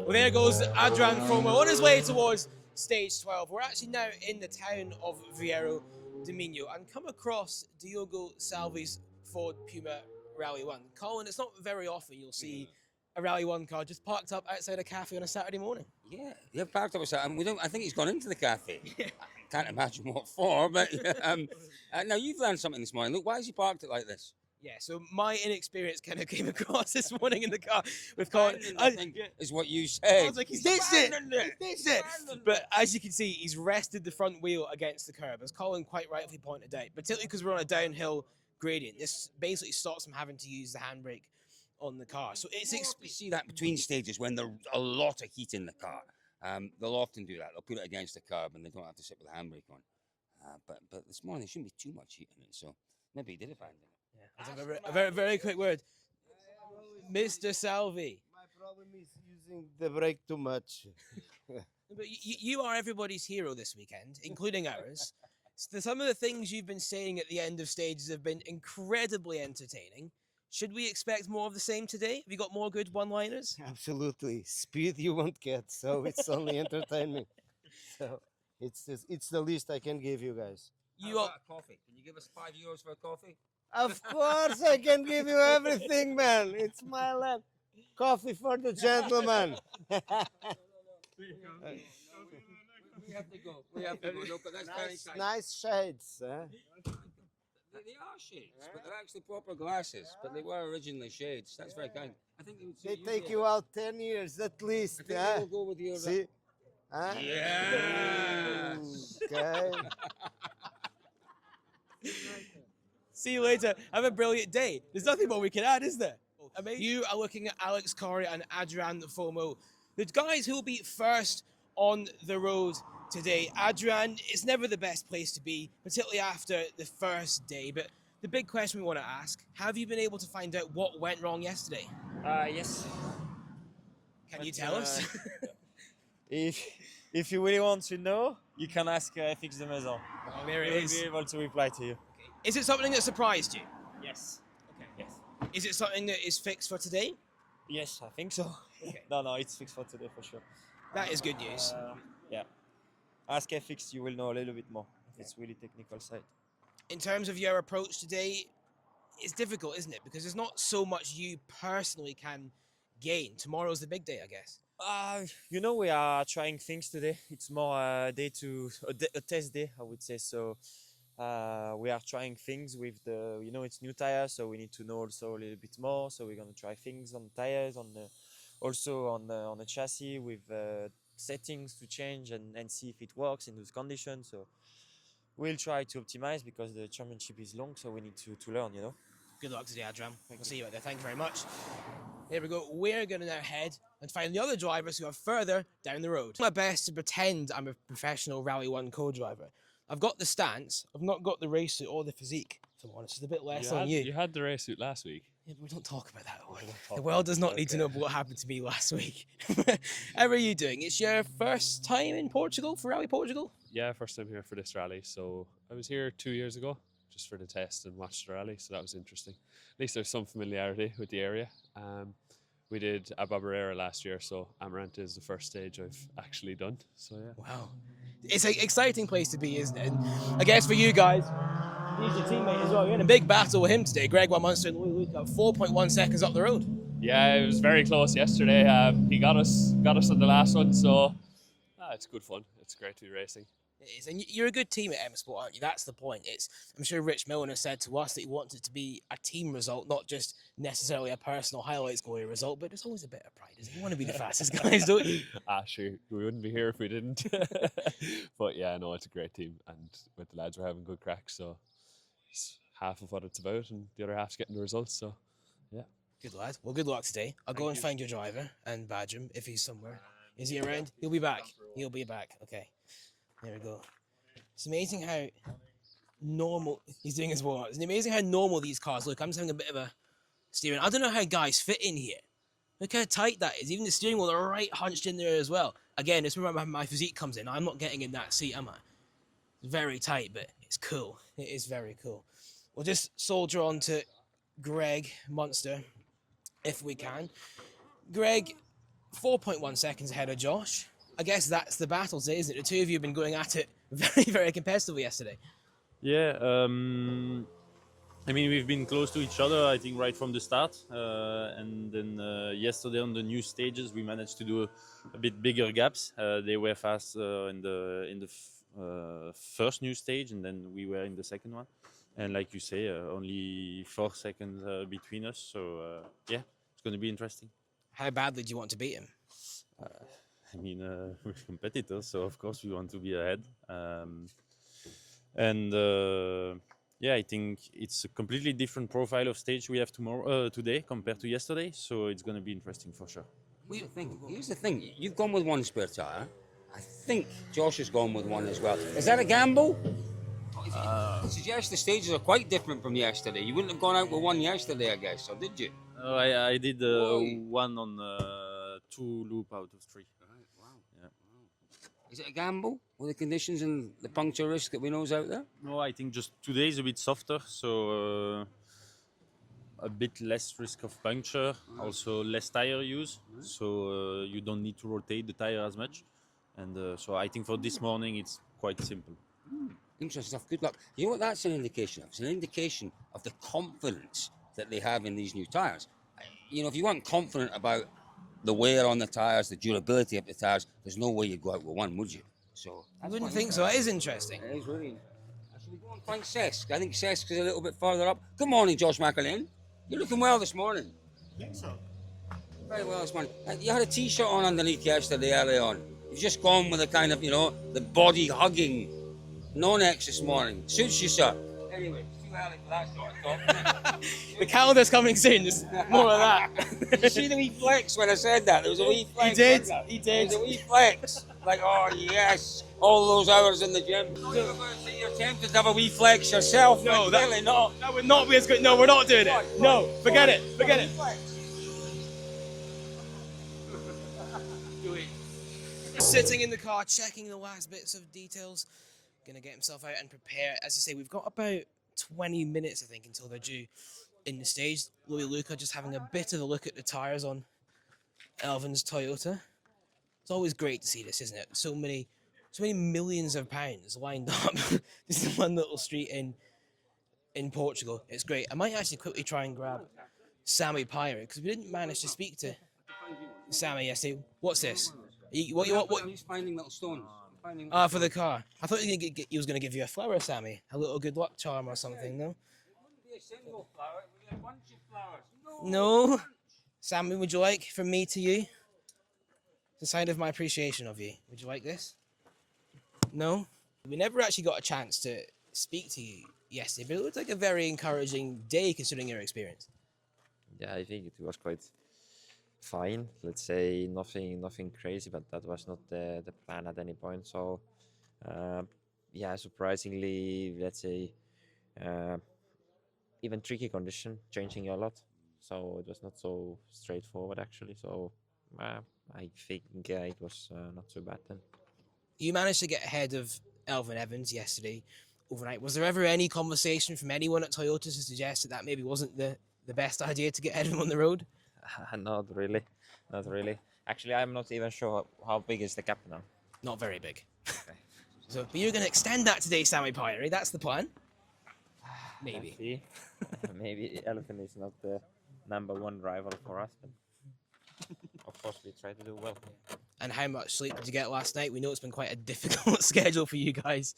Well, there goes Adrian Fomo on his way towards stage 12. We're actually now in the town of Vieiro de Minho and come across Diogo Salvi's Ford Puma Rally 1. Colin, it's not very often you'll see a Rally 1 car just parked up outside a cafe on a Saturday morning. Yeah, they're parked up outside, and we don't. I think he's gone into the cafe. I can't imagine what for, but now you've learned something this morning. Look, why has he parked it like this? Yeah, so my inexperience kind of came across this morning in the car with Colin. I think is what you I said. was like, he's ditched it! He's ditched it! But as you can see, he's rested the front wheel against the curb, as Colin quite rightly pointed out, particularly because we're on a downhill gradient. This basically stops him having to use the handbrake on the car. So it's We see that between stages when there's a lot of heat in the car. They'll often do that. They'll put it against the curb and they don't have to sit with the handbrake on. But this morning there shouldn't be too much heat in it, so maybe he did abandon it. Yeah, a very quick word. Mr. Salvi. My problem is using the brake too much. But you are everybody's hero this weekend, including ours. So some of the things you've been saying at the end of stages have been incredibly entertaining. Should we expect more of the same today? Have you got more good one-liners? Absolutely. Speed you won't get, so it's only entertainment. So it's the least I can give you guys. How about a coffee? Can you give us €5 for a coffee? Of course I can give you everything, man. It's my land. Coffee for the gentleman. We have to go. We have to go. No, but that's very kind. Nice shades. Huh? They are shades, but they're actually proper glasses. But they were originally shades. That's very kind. I think They take you out 10 years at least. I think Huh? we'll go with your. See? Huh? Yes. Okay. See you later. Have a brilliant day. There's nothing more we can add, is there? Amazing. You are looking at Alex Corey and Adrian Fomo, the guys who will be first on the road today. Adrian, it's never the best place to be, particularly after the first day. But the big question we want to ask, have you been able to find out what went wrong yesterday? Yes. Can you tell us? If you really want to know, you can ask Fix de Maison. Oh, there it He will is. be able to reply to you. Is it something that surprised you? Yes. Okay. Yes. Is it something that is fixed for today? Yes, I think so. Okay. No, it's fixed for today for sure. That is good news. Yeah. Ask FX, you will know a little bit more. It's really technical side. In terms of your approach today, it's difficult, isn't it? Because there's not so much you personally can gain. Tomorrow's the big day, I guess. We are trying things today. It's more a test day, I would say. So we are trying things with it's new tires, so we need to know also a little bit more. So we're gonna try things on tires, also on the chassis with settings to change and see if it works in those conditions. So we'll try to optimize because the championship is long, so we need to learn. Good luck today, Adrian. We'll see you out there. Thank you very much. Here we go. We're going to now head and find the other drivers who are further down the road. My best to pretend I'm a professional Rally 1 co-driver. I've got the stance. I've not got the race suit or the physique. If I'm honest, it's a bit less on you. You had the race suit last week. Yeah, but we don't talk about that. The world does not need to know what happened to me last week. How are you doing? It's your first time in Portugal for Rally Portugal? Yeah, first time here for this rally. So I was here 2 years ago just for the test and watched the rally. So that was interesting. At least there's some familiarity with the area. We did a Barbarera last year, so Amarante is the first stage I've actually done. So yeah. Wow. It's an exciting place to be, isn't it? And I guess for you guys, he's your teammate as well. You're in a big battle with him today. Greg Munster and Louis Luke got 4.1 seconds up the road. Yeah, it was very close yesterday. He got us on the last one, so it's good fun. It's great to be racing. It is, and you're a good team at M Sport, aren't you? That's the point. I'm sure Rich Milner said to us that he wants it to be a team result, not just necessarily a personal highlights glory result, but there's always a bit of pride, isn't it? You want to be the fastest guys, don't you? Sure. We wouldn't be here if we didn't. But yeah, no, it's a great team, and with the lads, we're having good crack, so it's half of what it's about, and the other half's getting the results, so yeah. Good lad. Well, good luck today. I'll go and find your driver and badge him if he's somewhere. Is he around? He'll be back. He'll be back. Okay. There we go. It's amazing how normal he's doing his warm-up. It's amazing how normal these cars look. I'm just having a bit of a steering. I don't know how guys fit in here. Look how tight that is. Even the steering wheel are right hunched in there as well. Again, it's where my physique comes in. I'm not getting in that seat, am I? It's very tight, but it's cool. It is very cool. We'll just soldier on to Greg Munster, if we can. Greg, 4.1 seconds ahead of Josh. I guess that's the battle today, isn't it? The two of you have been going at it very, very competitively yesterday. Yeah, I mean, we've been close to each other, I think, right from the start. And then yesterday on the new stages, we managed to do a bit bigger gaps. They were fast in the first new stage, and then we were in the second one. And like you say, only 4 seconds between us. So yeah, it's going to be interesting. How badly do you want to beat him? I mean, we're competitors, so of course we want to be ahead. And yeah, I think it's a completely different profile of stage we have today compared to yesterday. So it's going to be interesting for sure. What do you think? Here's the thing. You've gone with one spare tyre. I think Josh has gone with one as well. Is that a gamble? It suggests the stages are quite different from yesterday. You wouldn't have gone out with one yesterday, I guess, or did you? I did Oi. one on 2 loop out of 3. Right, wow. Yeah. Is it a gamble with the conditions and the puncture risk that we know is out there? No, I think just today is a bit softer, so a bit less risk of puncture, also less tire use, so you don't need to rotate the tire as much. And so I think for this morning it's quite simple. Interesting stuff. Good luck. You know what that's an indication of? It's an indication of the confidence that they have in these new tyres. You know, if you weren't confident about the wear on the tyres, the durability of the tyres, there's no way you'd go out with one, would you? So I wouldn't think so. It is interesting. It is really. Should we go and find Cesc? I think Cesc is a little bit further up. Good morning, Josh McElhain. You're looking well this morning. I think so. Very well this morning. You had a t-shirt on underneath yesterday early on. You've just gone with a kind of, you know, the body hugging non-X this morning. Suits you, sir. Anyway, it's too early for that sort of talk. The calendar's coming soon. Just more of that. Did you see the wee flex when I said that? There was a wee flex. did, wasn't there? he did. There was a wee flex. Like, oh yes, all those hours in the gym. You're tempted to have a wee flex yourself. No, but really not. That would not be as good. No, we're not doing it. No, forget it. Forget it. Sitting in the car, checking the last bits of details. Gonna get himself out and prepare. As I say, we've got about 20 minutes, I think, until they're due in the stage. Louis Luca just having a bit of a look at the tyres on Elvin's Toyota. It's always great to see this, isn't it? So many millions of pounds lined up just in one little street in Portugal. It's great. I might actually quickly try and grab Sammy Pyre because we didn't manage to speak to Sammy yesterday. What's this? What? He's finding little stones. For the car. I thought he was going to give you a flower, Sammy. A little good luck charm or something, no? Be a single flower. It would be a bunch of flowers. No. Sammy, would you like from me to you? It's a sign of my appreciation of you. Would you like this? No? We never actually got a chance to speak to you yesterday, but it looked like a very encouraging day considering your experience. Yeah, I think it was quite fine. Let's say nothing crazy, but that was not the plan at any point. So yeah, surprisingly, let's say even tricky condition, changing a lot. So it was not so straightforward actually. So I think it was not so bad then. You managed to get ahead of Elvin Evans yesterday overnight. Was there ever any conversation from anyone at Toyota to suggest that maybe wasn't the best idea to get ahead of him on the road? Not really. Actually, I'm not even sure how big is the gap now. Not very big. So, but you're going to extend that today, Sammy Pyre. That's the plan. Maybe. Let's see. Maybe Elephant is not the #1 rival for us, but of course we try to do well. And how much sleep did you get last night? We know it's been quite a difficult schedule for you guys.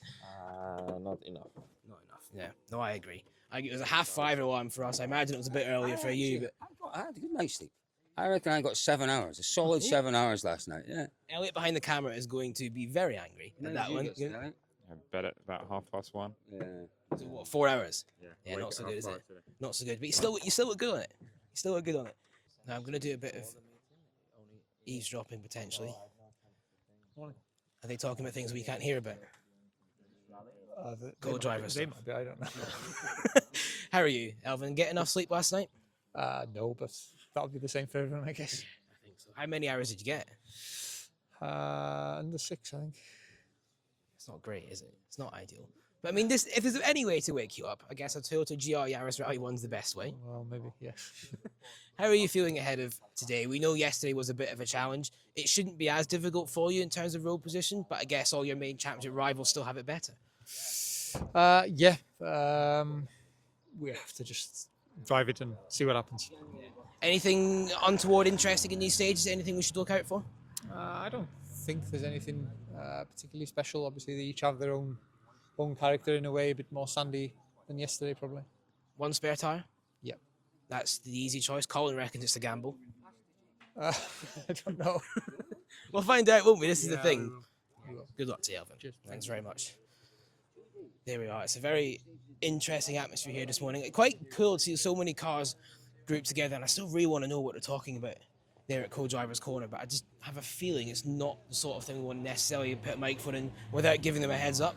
Not enough. Not enough. Yeah. No, I agree. It was a 5:30 alarm for us. I imagine it was a bit earlier for you, but I had a good night's sleep. I reckon I got 7 hours, a solid 7 hours last night. Yeah. Elliot behind the camera is going to be very angry at that one. I bet at about 1:30. Yeah. So what, 4 hours? Yeah. Yeah, not so good, is it? Today. Not so good. But you still look good on it. You still look good on it. Now I'm going to do a bit of eavesdropping potentially. Are they talking about things we can't hear about? Go drivers. They might be, I don't know. How are you, Elvin? Get enough sleep last night? No, but that'll be the same for everyone, I guess. I think so. How many hours did you get? Under 6, I think. It's not great, is it? It's not ideal. But I mean, this if there's any way to wake you up, I guess a Toyota GR Yaris Rally 1's the best way. Well, maybe, yeah. How are you feeling ahead of today? We know yesterday was a bit of a challenge. It shouldn't be as difficult for you in terms of road position, but I guess all your main championship rivals still have it better. Yeah. We have to just drive it and see what happens. Anything untoward interesting in these stages? Anything we should look out for? I don't think there's anything particularly special. Obviously, they each have their own character in a way, a bit more sandy than yesterday, probably. One spare tire? Yep. That's the easy choice. Colin reckons it's a gamble. I don't know. We'll find out, won't we? This is the thing. We will. Good luck to you, Elvin. Cheers. Thanks very much. There we are. It's a very interesting atmosphere here this morning. Quite cool to see so many cars grouped together, and I still really want to know what they're talking about there at co-driver's corner, but I just have a feeling it's not the sort of thing we want to necessarily put a microphone in without giving them a heads up.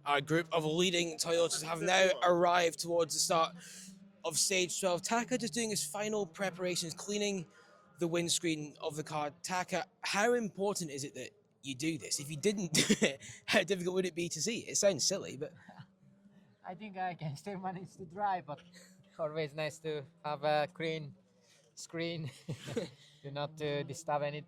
Our group of leading Toyotas have now arrived towards the start of stage 12. Taka just doing his final preparations, cleaning the windscreen of the car. Taka, how important is it that you do this? If you didn't do it, how difficult would it be to see? It sounds silly, but I think I can still manage to drive, but always nice to have a clean screen. Do not disturb any,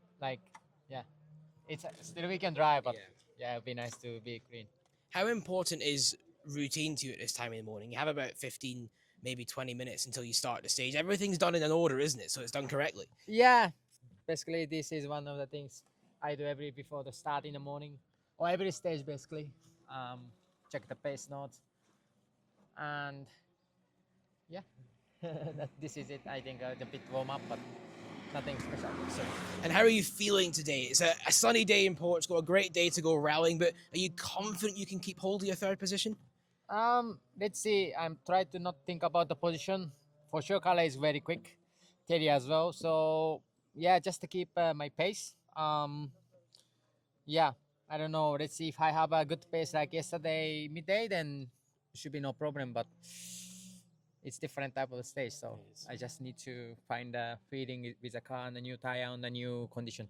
it's still we can drive, but yeah, it'd be nice to be clean. how important is routine to you at this time in the morning? You have about 15, maybe 20 minutes until you start the stage. Everything's done in an order, isn't it? So it's done correctly. Yeah, basically this is one of the things I do before the start in the morning, or every stage basically. Check the pace notes, and yeah, this is it. I think the bit warm up, but nothing special. So, And how are you feeling today? It's a sunny day in Portugal, a great day to go rallying, but are you confident you can keep hold of your third position? let's see. I'm trying to not think about the position. For sure, Kala is very quick, Teddy as well. So yeah, just to keep my pace. Yeah, I don't know. Let's see if I have a good pace like yesterday midday, then should be no problem. But it's different type of stage, so I just need to find a feeling with the car and the new tire on the new condition.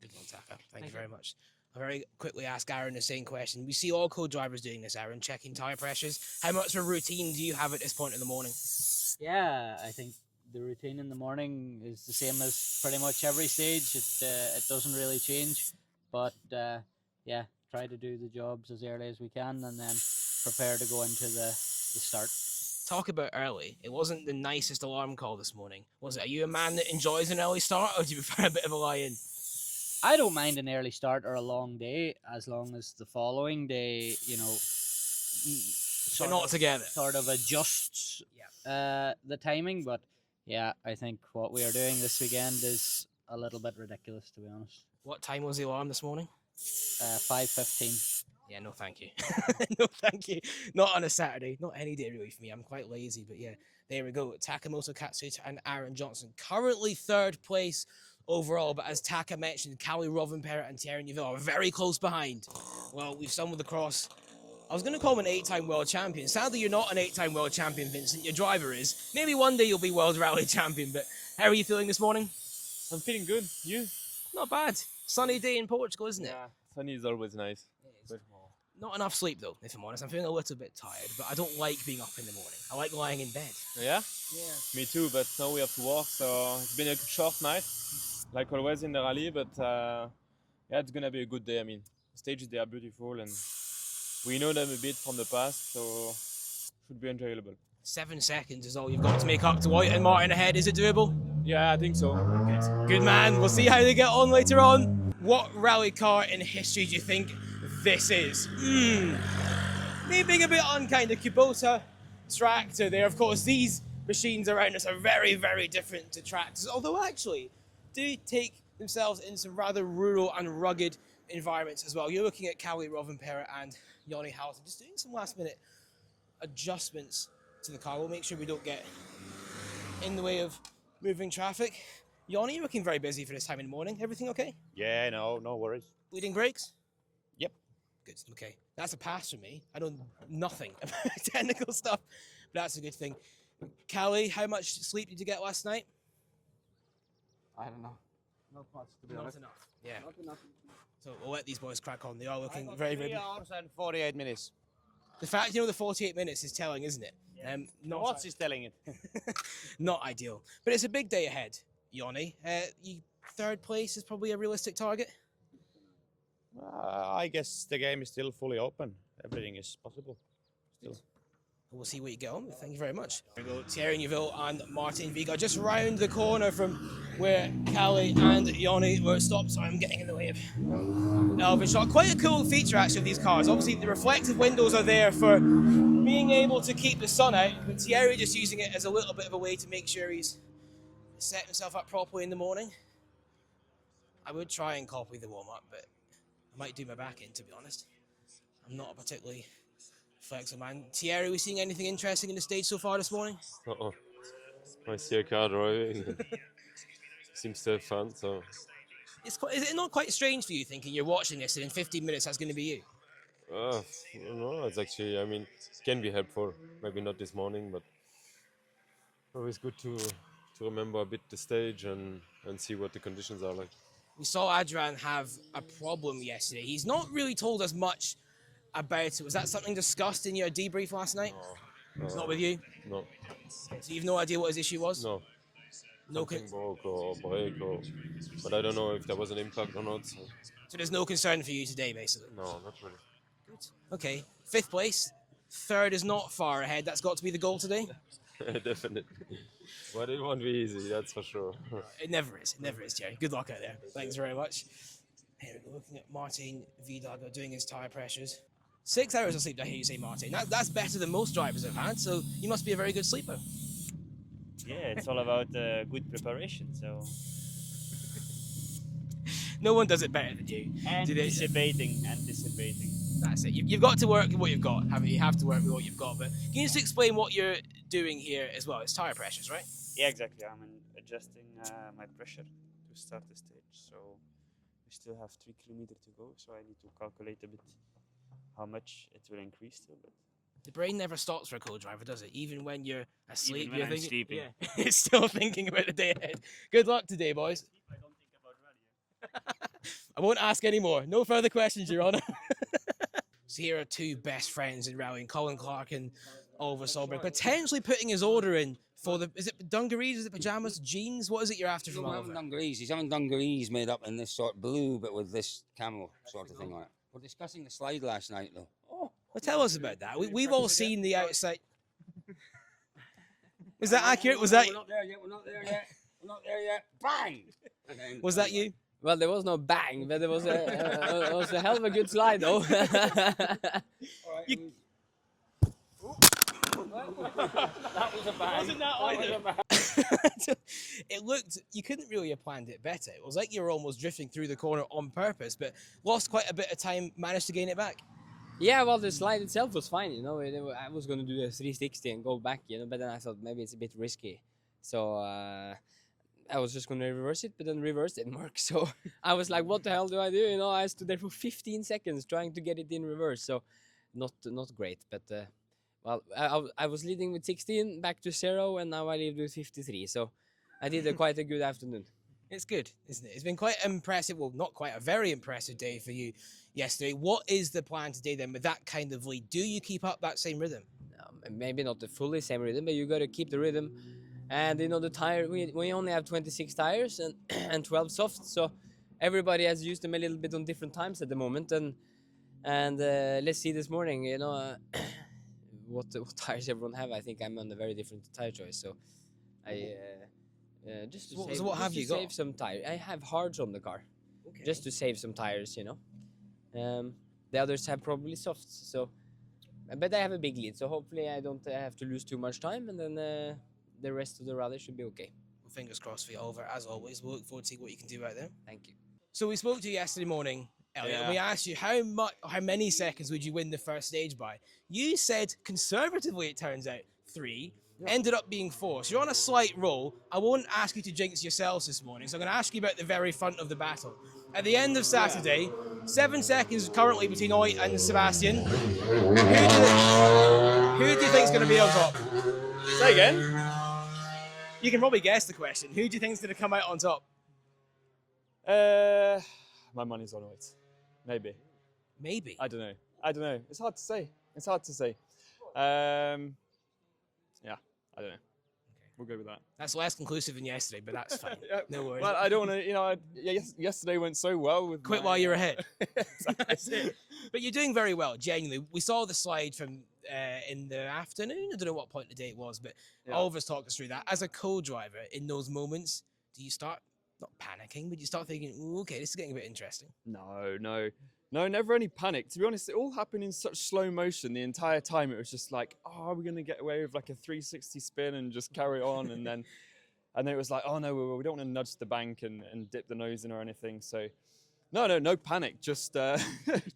Good one, Taka. Thank you very much. I'll very quickly ask Aaron the same question. We see all co-drivers doing this, Aaron, checking tyre pressures. How much of a routine do you have at this point in the morning? Yeah, I think the routine in the morning is the same as pretty much every stage. It doesn't really change, but yeah, try to do the jobs as early as we can and then prepare to go into the start. Talk about early. It wasn't the nicest alarm call this morning, was it? Are you a man that enjoys an early start, or do you prefer a bit of a lie-in? I don't mind an early start or a long day as long as the following day, We're not together. sort of adjusts the timing. But yeah, I think what we are doing this weekend is a little bit ridiculous, to be honest. What time was the alarm this morning? 5:15. Yeah, no thank you. No thank you. Not on a Saturday. Not any day really for me. I'm quite lazy, but yeah, there we go. Takamoto Katsuta and Aaron Johnson. Currently third place overall, but as Taka mentioned, Callie Rovanperä and Thierry Neuville are very close behind. Well, we've stumbled across, I was going to call him an 8-time world champion. Sadly, you're not an 8-time world champion, Vincent. Your driver is. Maybe one day you'll be world rally champion, but how are you feeling this morning? I'm feeling good. You? Not bad. Sunny day in Portugal, isn't it? Yeah, sunny is always nice. But Not enough sleep though, if I'm honest. I'm feeling a little bit tired, but I don't like being up in the morning. I like lying in bed. yeah? Yeah. Me too, but now we have to walk, so it's been a short night, like always in the rally, but yeah, it's gonna be a good day. I mean, the stages, they are beautiful, and we know them a bit from the past, so should be enjoyable. 7 seconds is all you've got to make up to White and Martin ahead. Is it doable? Yeah, I think so. Good man. We'll see how they get on later on. What rally car in history do you think this is? Me being a bit unkind, a Kubota tractor there. Of course, these machines around us are very, very different to tractors, although actually do take themselves in some rather rural and rugged environments as well. You're looking at Callie Rovanperä and Joni Housen just doing some last minute adjustments to the car. We'll make sure we don't get in the way of moving traffic. Joni, you're looking very busy for this time in the morning. Everything okay? Yeah, no worries. Bleeding brakes? Yep. Good, okay. That's a pass for me. I know nothing about technical stuff, but that's a good thing. Callie, how much sleep did you get last night? I don't know. Not much, to be honest. Not enough. Yeah. Not enough. So we'll let these boys crack on. They are looking very, very... 3 hours and 48 minutes. The fact the 48 minutes is telling, isn't it? Not Watts is telling it. not ideal, but it's a big day ahead, Yanni. Third place is probably a realistic target. I guess the game is still fully open. Everything is possible. Still. We'll see what you get on with. Thank you very much. There we go. Thierry Neuville and Martin Viga just round the corner from where Callie and Yanni were stopped. So I'm getting in the way of Elvin shot. Quite a cool feature actually of these cars. Obviously the reflective windows are there for being able to keep the sun out, but Thierry just using it as a little bit of a way to make sure he's set himself up properly in the morning. I would try and copy the warm-up, but I might do my back in, to be honest. I'm not a particularly flexible man. Thierry, we seeing anything interesting in the stage so far this morning? Uh-oh. I see a car driving. Seems to have fun, so... Is it not quite strange for you thinking you're watching this and in 15 minutes that's going to be you? No, it's actually, I mean, it can be helpful. Maybe not this morning, but always good to remember a bit the stage and see what the conditions are like. We saw Adrian have a problem yesterday. He's not really told us much about it. Was that something discussed in your debrief last night? No. Not with you? No. So you've no idea what his issue was? No. No. Something broke or break, but I don't know if there was an impact or not. So there's no concern for you today, basically? No, not really. Good. Okay, 5th place. 3rd is not far ahead. That's got to be the goal today? Definitely. But it won't be easy, that's for sure. It never is. It never is, Jerry. Good luck out there. Thanks very much. Here we go, looking at Martin Vidago doing his tyre pressures. 6 hours of sleep, I hear you say, Martin. That's better than most drivers have had, so you must be a very good sleeper. Yeah, it's all about good preparation, so... No one does it better than you. Anticipating. That's it. You've got to work with what you've got, haven't you? You have to work with what you've got. But can you just explain what you're doing here as well? It's tyre pressures, right? Yeah, exactly. I'm adjusting my pressure to start the stage. So we still have 3 kilometers to go. So I need to calculate a bit how much it will increase still. But the brain never stops for a co-driver, does it? Even when you're asleep, Even when I'm sleeping. Yeah, it's still thinking about the day ahead. Good luck today, boys. I don't think about rally. I won't ask any more. No further questions, Your Honour. So here are 2 best friends in rallying, Colin Clark and Oliver Solberg, potentially putting his order in for the, is it dungarees, is it pyjamas, jeans? What is it you're after from Oliver? Dungarees. He's having dungarees made up in this sort of blue, but with this camel sort of thing on it. We're discussing the slide last night, though. Well, tell us about that. We've all seen the outside. Was that accurate? Was that? We're not there yet. We're not there yet. We're not there yet. Bang! Was that you? Well, there was no bang, but it was a hell of a good slide, though. That was a bang. Wasn't that either? It looked, you couldn't really have planned it better. It was like you were almost drifting through the corner on purpose, but lost quite a bit of time, managed to gain it back. Yeah, well, the slide itself was fine, you know. I was going to do a 360 and go back, you know, but then I thought maybe it's a bit risky. So I was just going to reverse it, but then reverse didn't work. So I was like, what the hell do I do? You know, I stood there for 15 seconds trying to get it in reverse. So not great, but well, I was leading with 16, back to 0, and now I lead with 53. So I did quite a good afternoon. It's good, isn't it? It's been quite impressive. Well, not quite, a very impressive day for you yesterday. What is the plan today then with that kind of lead? Do you keep up that same rhythm? Maybe not the fully same rhythm, but you got to keep the rhythm. And you know, the tire, we only have 26 tires and and 12 softs, so everybody has used them a little bit on different times at the moment. And let's see this morning, you know, what tires everyone have. I think I'm on a very different tire choice, so I just to save, so what have you got? Save some tires. I have hards on the car, okay, just to save some tires, you know. The others have probably softs, so but I have a big lead, so hopefully I don't have to lose too much time, and then the rest of the rally should be okay. Well, fingers crossed for you, Oliver. As always, we'll look forward to see what you can do out there. Thank you. So we spoke to you yesterday morning, Elliot, and we asked you how many seconds would you win the first stage by? You said conservatively, it turns out 3. Ended up being 4. So you're on a slight roll. I won't ask you to jinx yourselves this morning, so I'm going to ask you about the very front of the battle. At the end of Saturday, 7 seconds currently between Oit and Sebastian. Who do you think is going to be on top? Say again? You can probably guess the question. Who do you think is going to come out on top? My money's on it. Maybe. Maybe? I don't know. It's hard to say. It's hard to say. Yeah, I don't know. We'll go with that. That's less conclusive than yesterday, but that's fine. Yeah, No worries. Well, I don't want to, yesterday went so well with Quit my, while you're ahead. That's it. But you're doing very well, genuinely. We saw the slide from in the afternoon. I don't know what point of the day it was, but Yeah. Oliver's talked us through that. As a co-driver in those moments, do you start, not panicking, but you start thinking, "Ooh, okay, this is getting a bit interesting." No, never any panic. To be honest, it all happened in such slow motion the entire time. It was just like, oh, are we going to get away with like a 360 spin and just carry on? And then it was like, oh no, we don't want to nudge the bank and dip the nose in or anything. So no panic, just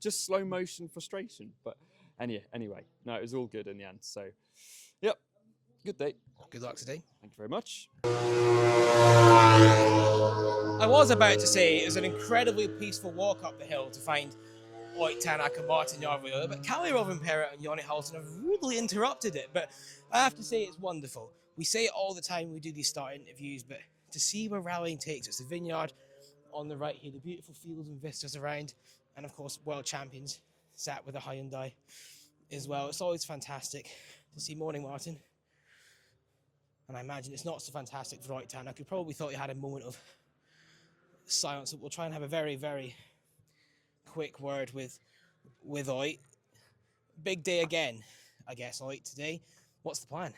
just slow motion frustration. But anyway, no, it was all good in the end. So, yep, good day. Good luck today. Thank you very much. I was about to say it was an incredibly peaceful walk up the hill to find Oyt Tanak and Martin Jarvio, but Kalle Rovanperä and Jonny Halton have rudely interrupted it. But I have to say it's wonderful. We say it all the time when we do these start interviews, but to see where rallying takes us, the vineyard on the right here, the beautiful fields and vistas around, and of course world champions sat with a Hyundai as well. It's always fantastic to see. Morning, Martin. And I imagine it's not so fantastic for Oyt Tanak, who probably thought he had a moment of silence. We'll try and have a very, very quick word with Oyt. Big day again, I guess, Oyt, today. What's the plan?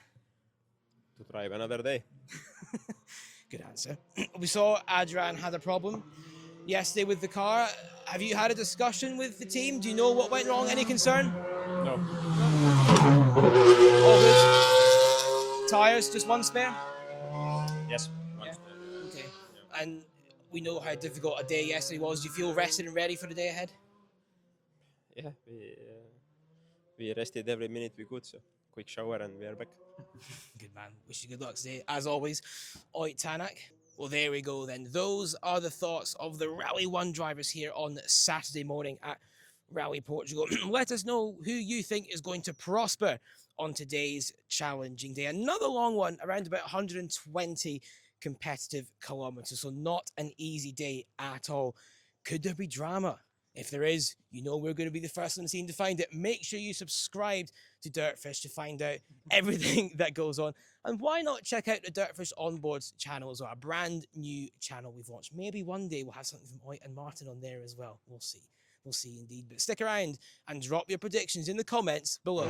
To drive another day. Good answer. We saw Adrian had a problem yesterday with the car. Have you had a discussion with the team? Do you know what went wrong? Any concern? No. All good. Tyres, just one spare? Yes. Okay. And we know how difficult a day yesterday was. Do you feel rested and ready for the day ahead? Yeah, we rested every minute we could, so quick shower and we are back. Good man. Wish you good luck today. As always, Oyt Tanak. Well, there we go then. Those are the thoughts of the Rally 1 drivers here on Saturday morning at Rally Portugal. Let us know who you think is going to prosper on today's challenging day. Another long one, around about 120 competitive kilometers, so not an easy day at all. Could there be drama? If there is, you know we're going to be the first on the scene to find it. Make sure you subscribe to Dirtfish to find out everything that goes on. And why not check out the Dirtfish Onboards channel as well, a brand new channel we've launched. Maybe one day we'll have something from Oyt and Martin on there as well. We'll see. We'll see indeed. But stick around and drop your predictions in the comments below.